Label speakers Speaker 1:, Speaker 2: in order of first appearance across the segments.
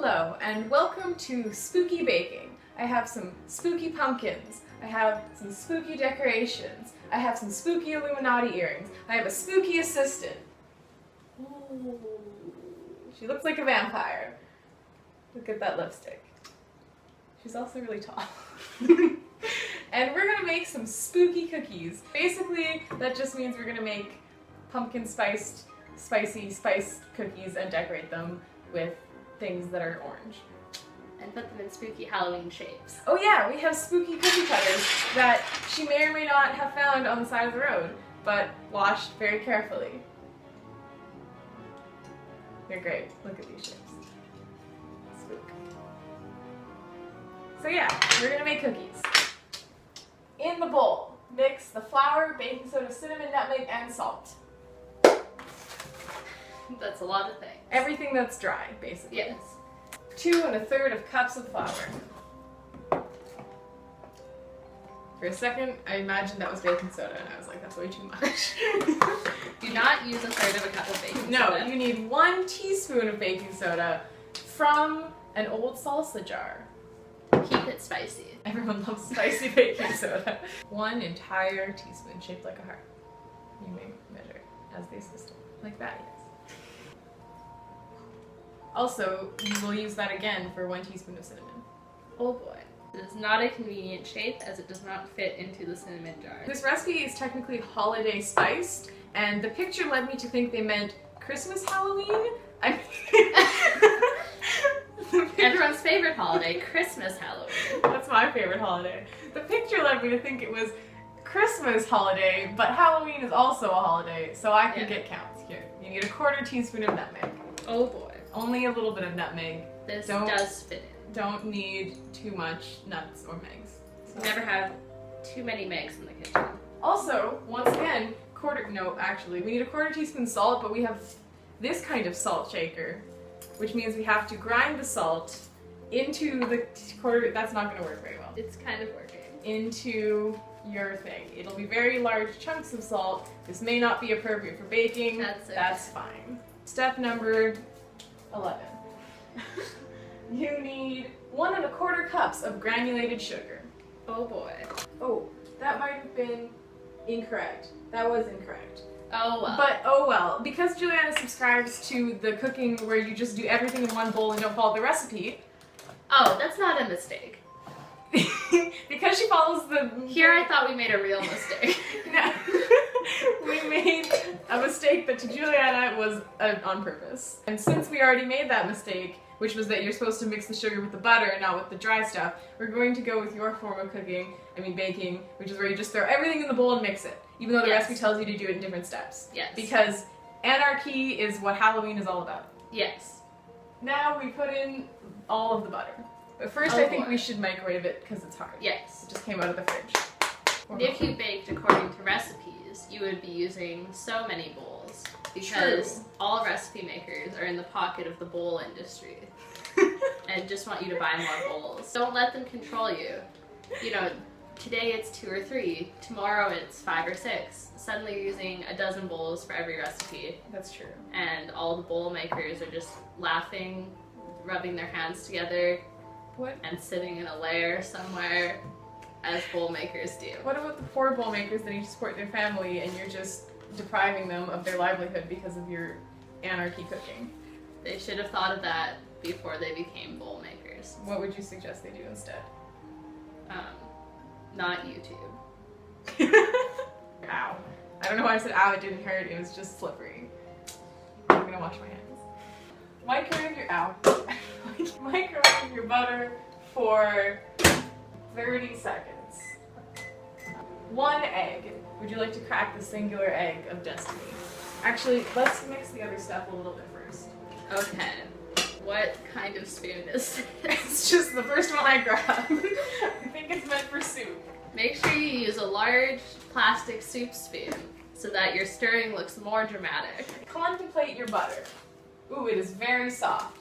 Speaker 1: Hello and welcome to Spooky Baking. I have some spooky pumpkins. I have some spooky decorations. I have some spooky Illuminati earrings. I have a spooky assistant. Ooh, she looks like a vampire. Look at that lipstick. She's also really tall. And we're gonna make some spooky cookies. Basically, that just means we're gonna make pumpkin spicy spice cookies and decorate them with things that are orange.
Speaker 2: And put them in spooky Halloween shapes.
Speaker 1: Oh yeah, we have spooky cookie cutters that she may or may not have found on the side of the road, but washed very carefully. They're great. Look at these shapes. Spook. So yeah, we're gonna make cookies. In the bowl, mix the flour, baking soda, cinnamon, nutmeg, and salt.
Speaker 2: That's a lot of things.
Speaker 1: Everything that's dry, basically.
Speaker 2: Yes.
Speaker 1: 2 1/3 cups of flour. For a second, I imagined that was baking soda, and I was like, that's way too much.
Speaker 2: Do not use 1/3 cup of baking soda.
Speaker 1: No, you need 1 teaspoon of baking soda from an old salsa jar.
Speaker 2: Keep it spicy.
Speaker 1: Everyone loves spicy baking soda. 1 entire teaspoon, shaped like a heart. You may measure as the assistant, like that, yes. Also, you will use that again for 1 teaspoon of cinnamon.
Speaker 2: Oh boy. It is not a convenient shape as it does not fit into the cinnamon jar.
Speaker 1: This recipe is technically holiday spiced, and the picture led me to think they meant Christmas Halloween.
Speaker 2: Everyone's favorite holiday, Christmas Halloween.
Speaker 1: That's my favorite holiday. The picture led me to think it was Christmas holiday, but Halloween is also a holiday, so I can get counts here. You need 1/4 teaspoon of nutmeg.
Speaker 2: Oh boy.
Speaker 1: Only a little bit of nutmeg.
Speaker 2: This does fit in.
Speaker 1: Don't need too much nuts or megs. So.
Speaker 2: Never have too many megs in the kitchen.
Speaker 1: Also, once again, we need 1/4 teaspoon salt, but we have this kind of salt shaker, which means we have to grind the salt into the that's not going to work very well.
Speaker 2: It's kind of working.
Speaker 1: Into your thing. It'll be very large chunks of salt. This may not be appropriate for baking. That's fine. Step number 11. You need 1 1/4 cups of granulated sugar.
Speaker 2: Oh boy.
Speaker 1: Oh, that might have been incorrect. That was incorrect.
Speaker 2: Oh well.
Speaker 1: But oh well. Because Juliana subscribes to the cooking where you just do everything in one bowl and don't follow the recipe.
Speaker 2: Oh, that's not a mistake.
Speaker 1: Because she follows the...
Speaker 2: Here I thought we made a real mistake.
Speaker 1: No. We made a mistake that to Juliana was on purpose. And since we already made that mistake, which was that you're supposed to mix the sugar with the butter and not with the dry stuff, we're going to go with your form of baking, which is where you just throw everything in the bowl and mix it, even though the recipe tells you to do it in different steps.
Speaker 2: Yes.
Speaker 1: Because anarchy is what Halloween is all about.
Speaker 2: Yes.
Speaker 1: Now we put in all of the butter. But first I think we should microwave it because it's hard.
Speaker 2: Yes.
Speaker 1: It just came out of the fridge.
Speaker 2: If you baked according to recipes, you would be using so many bowls because all recipe makers are in the pocket of the bowl industry and just want you to buy more bowls. Don't let them control you. You know, today it's 2 or 3, tomorrow it's 5 or 6. Suddenly you're using a dozen bowls for every recipe.
Speaker 1: That's true.
Speaker 2: And all the bowl makers are just laughing, rubbing their hands together, and sitting in a lair somewhere, as bowl makers do.
Speaker 1: What about the poor bowl makers that need to support their family and you're just depriving them of their livelihood because of your anarchy cooking?
Speaker 2: They should have thought of that before they became bowl makers.
Speaker 1: What would you suggest they do instead?
Speaker 2: Not YouTube.
Speaker 1: Ow. I don't know why I said ow, it didn't hurt, it was just slippery. I'm gonna wash my hands. Microwave your butter for 30 seconds. 1 egg. Would you like to crack the singular egg of destiny? Actually, let's mix the other stuff a little bit first.
Speaker 2: Okay. What kind of spoon is this?
Speaker 1: It's just the first one I grabbed. I think it's meant for soup.
Speaker 2: Make sure you use a large plastic soup spoon so that your stirring looks more dramatic.
Speaker 1: Contemplate your butter. Ooh, it is very soft.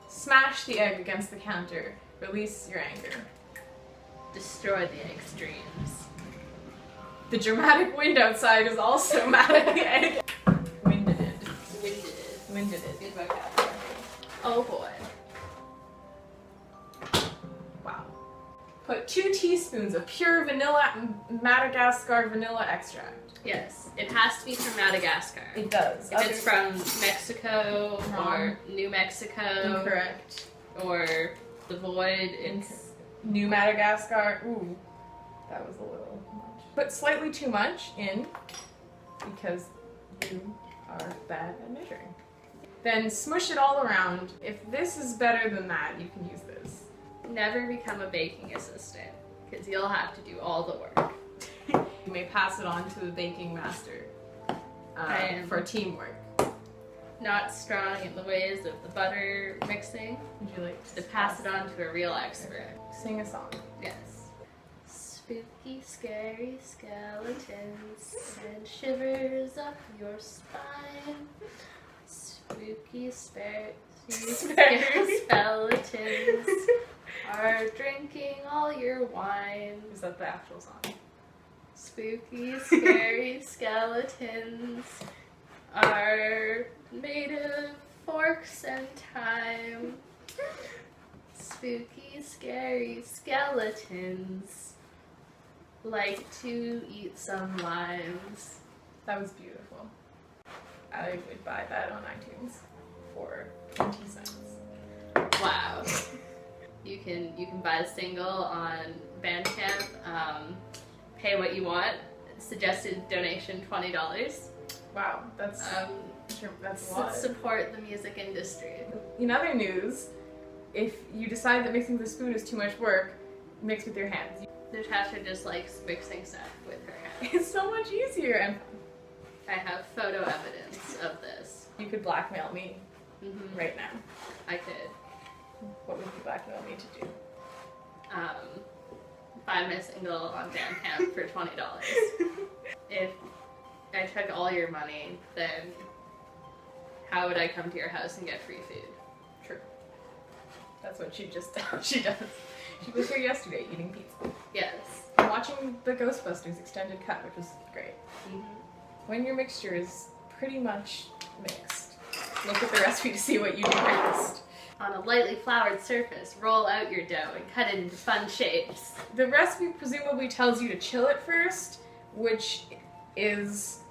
Speaker 1: Smash the egg against the counter. Release your anger.
Speaker 2: Destroy the egg's dreams.
Speaker 1: The dramatic wind outside is also mad at the egg. Winded. When did it?
Speaker 2: Good vocabulary. Oh boy.
Speaker 1: Wow. Put 2 teaspoons of pure Madagascar vanilla extract.
Speaker 2: Yes, it has to be from Madagascar.
Speaker 1: It does.
Speaker 2: If it's from Mexico or New Mexico.
Speaker 1: Incorrect.
Speaker 2: Or the Void, it's...
Speaker 1: New Madagascar. Ooh, that was a little much. Put slightly too much in because you are bad at measuring. Then smush it all around. If this is better than that, you can use this.
Speaker 2: Never become a baking assistant because you'll have to do all the work.
Speaker 1: You may pass it on to the baking master for teamwork.
Speaker 2: Not strong in the ways of the butter mixing.
Speaker 1: Would you like
Speaker 2: to pass it on to a real expert?
Speaker 1: Sing a song.
Speaker 2: Yes. Spooky, scary skeletons send shivers up your spine. Spooky, scary skeletons are drinking all your wine.
Speaker 1: Is that the actual song?
Speaker 2: Spooky, scary skeletons are made of forks and time. Spooky, scary skeletons like to eat some limes.
Speaker 1: That was beautiful. I would buy that on iTunes for 20 cents.
Speaker 2: Wow. You can buy the single on Bandcamp. Pay what you want. Suggested donation $20.
Speaker 1: Wow, that's a lot.
Speaker 2: Support the music industry.
Speaker 1: In other news, if you decide that mixing with a spoon is too much work, mix with your hands.
Speaker 2: Natasha just likes mixing stuff with her hands.
Speaker 1: It's so much easier, and
Speaker 2: I have photo evidence of this.
Speaker 1: you could blackmail me right now.
Speaker 2: I could.
Speaker 1: What would you blackmail me to do?
Speaker 2: Buy my single on Bandcamp for $20. If I took all your money, then how would I come to your house and get free food?
Speaker 1: True. That's what she just does. She does. She was here yesterday eating pizza.
Speaker 2: Yes.
Speaker 1: I'm watching the Ghostbusters extended cut, which was great. When your mixture is pretty much mixed, look at the recipe to see what you do next.
Speaker 2: On a lightly floured surface, roll out your dough and cut it into fun shapes.
Speaker 1: The recipe presumably tells you to chill it first, which is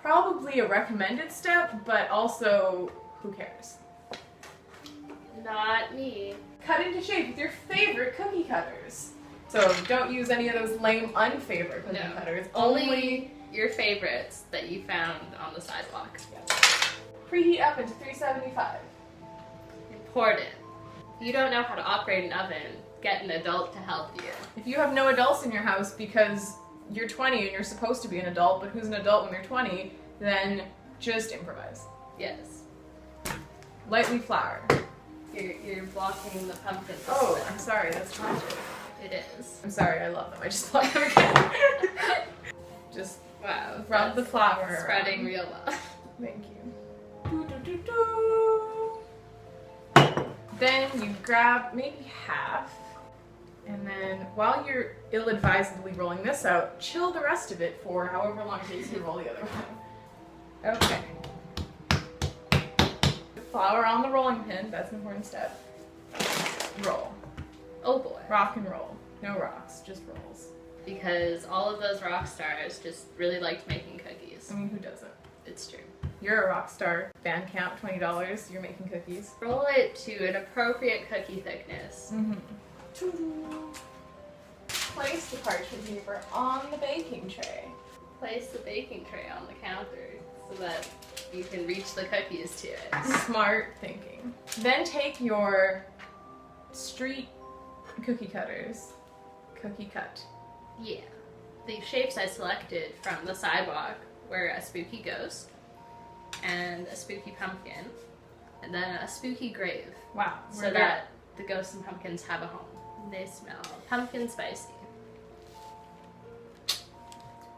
Speaker 1: probably a recommended step, but also, who cares?
Speaker 2: Not me.
Speaker 1: Cut into shape with your favorite cookie cutters. So don't use any of those lame unfavorite cookie cutters.
Speaker 2: Only your favorites that you found on the sidewalk.
Speaker 1: Yeah. Preheat oven to 375.
Speaker 2: Important. If you don't know how to operate an oven, get an adult to help you.
Speaker 1: If you have no adults in your house because you're 20 and you're supposed to be an adult, but who's an adult when they're 20, then just improvise.
Speaker 2: Yes.
Speaker 1: Lightly flour.
Speaker 2: You're blocking the pumpkin.
Speaker 1: Oh, I'm sorry, that's tragic.
Speaker 2: It is.
Speaker 1: I'm sorry, I love them. I just blocked them again. Just rub the flour
Speaker 2: spreading
Speaker 1: around.
Speaker 2: real love.
Speaker 1: Thank you. Then you grab maybe half, and then while you're ill-advisedly rolling this out, chill the rest of it for however long it takes you to roll the other one. Okay. Flour on the rolling pin, that's an important step. Roll.
Speaker 2: Oh boy.
Speaker 1: Rock and roll. No rocks, just rolls.
Speaker 2: Because all of those rock stars just really liked making cookies.
Speaker 1: I mean, who doesn't?
Speaker 2: It's true.
Speaker 1: You're a rock star. Bandcamp, $20, you're making cookies.
Speaker 2: Roll it to an appropriate cookie thickness.
Speaker 1: Place the parchment paper on the baking tray.
Speaker 2: Place the baking tray on the counter so that you can reach the cookies to it.
Speaker 1: Smart thinking. Then take your street cookie cutters. Cookie cut.
Speaker 2: Yeah. The shapes I selected from the sidewalk were a spooky ghost, and a spooky pumpkin, and then a spooky grave.
Speaker 1: Wow.
Speaker 2: So that the ghosts and pumpkins have a home. They smell pumpkin spicy.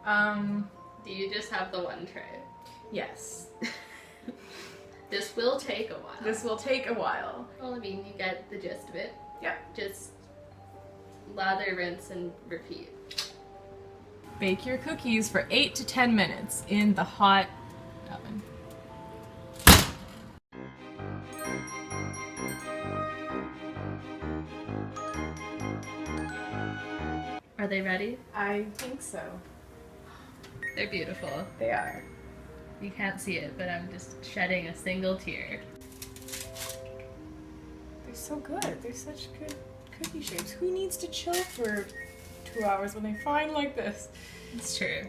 Speaker 2: Do you just have the one tray?
Speaker 1: Yes.
Speaker 2: This will take a while.
Speaker 1: This will take a while.
Speaker 2: Well, I mean, you get the gist of it.
Speaker 1: Yeah.
Speaker 2: Just lather, rinse, and repeat.
Speaker 1: Bake your cookies for 8 to 10 minutes in the hot oven.
Speaker 2: Are they ready?
Speaker 1: I think so.
Speaker 2: They're beautiful.
Speaker 1: They are.
Speaker 2: You can't see it, but I'm just shedding a single tear.
Speaker 1: They're so good. They're such good cookie shapes. Who needs to chill for 2 hours when they find like this?
Speaker 2: It's true.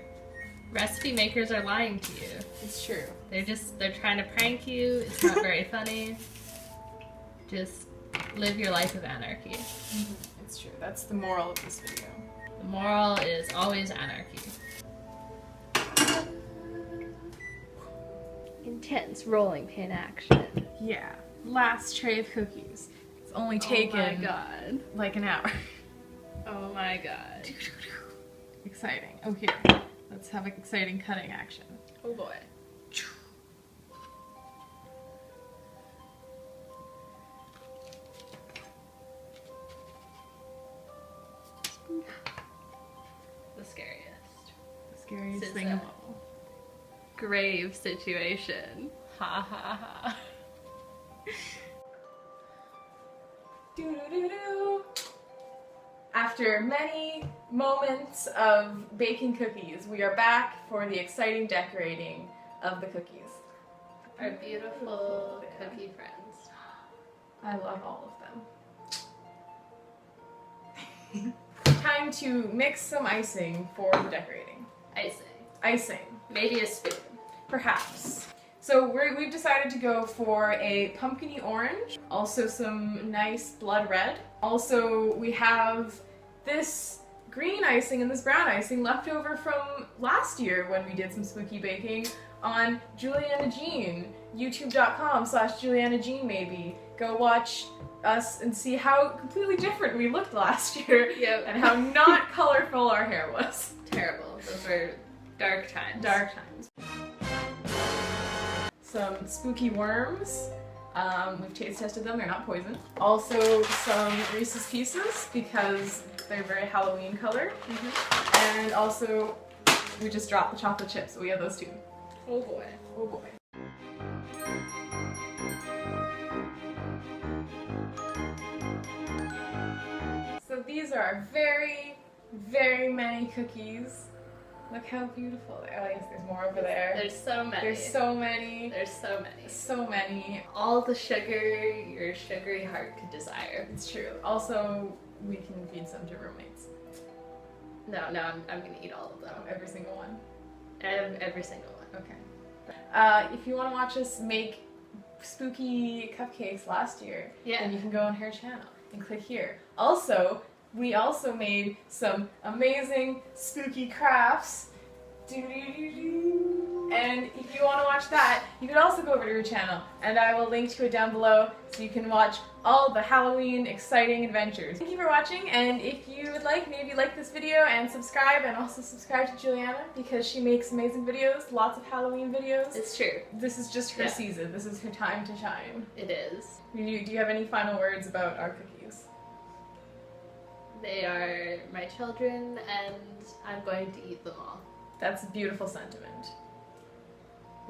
Speaker 2: Recipe makers are lying to you.
Speaker 1: It's true.
Speaker 2: They're trying to prank you. It's not very funny. Just live your life of anarchy.
Speaker 1: Mm-hmm. It's true. That's the moral of this video.
Speaker 2: The moral is always anarchy. Intense rolling pin action.
Speaker 1: Yeah. Last tray of cookies. It's only taken
Speaker 2: Oh my god.
Speaker 1: like an hour.
Speaker 2: Oh my god.
Speaker 1: Exciting. Oh, here. Let's have exciting cutting action.
Speaker 2: Oh boy. The scariest.
Speaker 1: The scariest
Speaker 2: This is
Speaker 1: thing
Speaker 2: a
Speaker 1: of all.
Speaker 2: grave situation. Ha ha ha.
Speaker 1: Doo-doo-doo-doo. After many moments of baking cookies, we are back for the exciting decorating of the cookies.
Speaker 2: Our beautiful cookie friends.
Speaker 1: I love all of them. Time to mix some icing for the decorating.
Speaker 2: Icing.
Speaker 1: Icing,
Speaker 2: Maybe a spoon.
Speaker 1: perhaps. So we've decided to go for a pumpkin-y orange, also some nice blood red. Also, we have this green icing and this brown icing left over from last year when we did some spooky baking on JulianaJeanne, youtube.com/JulianaJeanne maybe. Go watch us and see how completely different we looked last year.
Speaker 2: Yep.
Speaker 1: And how not colorful our hair was.
Speaker 2: Terrible. Those were dark times.
Speaker 1: Dark times. Some spooky worms. We've taste tested them, they're not poison. Also some Reese's Pieces because they're very Halloween colored.
Speaker 2: Mm-hmm.
Speaker 1: And also we just dropped the chocolate chips, so we have those too.
Speaker 2: Oh boy.
Speaker 1: Oh boy. So these are our very, very many cookies. Look how beautiful they are. Oh yes, there's more over there.
Speaker 2: There's so many.
Speaker 1: There's so many.
Speaker 2: There's so many.
Speaker 1: So many.
Speaker 2: All the sugar your sugary heart could desire.
Speaker 1: It's true. Also, we can feed some to roommates.
Speaker 2: No, I'm gonna eat all of them.
Speaker 1: Every single one.
Speaker 2: Every single one.
Speaker 1: Okay. If you want to watch us make spooky cupcakes last year,
Speaker 2: Yeah.
Speaker 1: then you can go on her channel and click here. Also, we also made some amazing spooky crafts. Doo-doo-doo-doo. And if you want to watch that, you can also go over to her channel, and I will link to it down below so you can watch all the Halloween exciting adventures. Thank you for watching, and if you would like, maybe like this video and subscribe, and also subscribe to Juliana because she makes amazing videos, lots of Halloween videos.
Speaker 2: It's true.
Speaker 1: This is just her
Speaker 2: Yeah.
Speaker 1: season. This is her time to shine.
Speaker 2: It is.
Speaker 1: Do you have any final words about our cookies?
Speaker 2: They are my children, and I'm going to eat them all.
Speaker 1: That's a beautiful sentiment.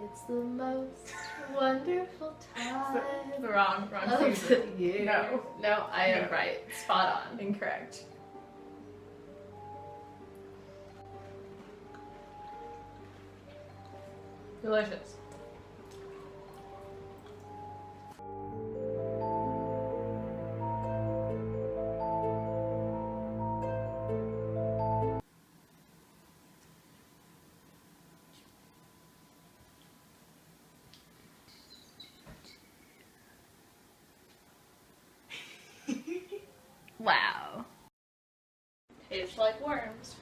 Speaker 2: It's the most wonderful time
Speaker 1: The wrong
Speaker 2: of
Speaker 1: season.
Speaker 2: the year.
Speaker 1: No.
Speaker 2: I am
Speaker 1: No.
Speaker 2: right. Spot on.
Speaker 1: Incorrect. Delicious.
Speaker 2: Wow. Tastes like worms.